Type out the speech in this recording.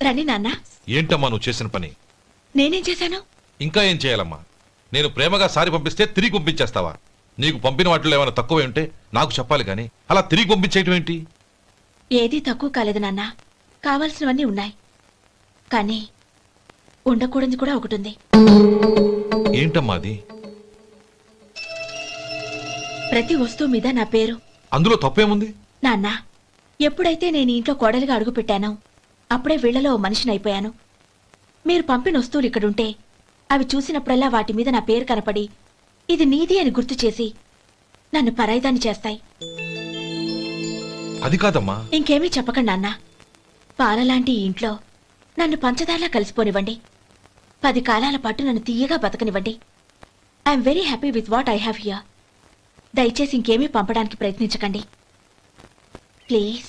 రండి నాన్న. ఏంటమ్మా నువ్వు చేసిన పని? నేనేం చేశాను? ఇంకా ఏం చేయాలమ్మా? నేను ప్రేమగా సారి పంపిస్తే తిరిగి పంపించేస్తావా? నీకు పంపిన వాటిలో ఏమైనా తక్కువ ఉంటే నాకు చెప్పాలి కానీ అలా తిరిగి పంపించేయటం ఏంటి? ఏదీ తక్కువ కాలేదు నాన్న. కావాల్సినవన్నీ ఉన్నాయి, కానీ ఉండకూడదు కూడా ఒకటి ఉంది. ఏంటమ్మా అది? ప్రతి వస్తువు మీద నా పేరు. అందులో తప్పేముంది? నాన్న, ఎప్పుడైతే నేను ఇంట్లో కోడలిగా అడుగు పెట్టానో అప్పుడే వీళ్లలో ఓ మనిషిని అయిపోయాను. మీరు పంపిన వస్తువులు ఇక్కడుంటే అవి చూసినప్పుడల్లా వాటి మీద నా పేరు కనపడి ఇది నీది అని గుర్తు చేసి నన్ను పరాయిదాన్ని చేస్తాయి. అది కాదమ్మా. ఇంకేమీ చెప్పకండి నాన్న. పాలలాంటి ఈ ఇంట్లో నన్ను పంచదారలా కలిసిపోనివ్వండి. 10 కాలాల పాటు నన్ను తీయగా బతకనివ్వండి. I'm very happy with what I have here. దయచేసి ఇంకేమీ పంపడానికి ప్రయత్నించకండి ప్లీజ్.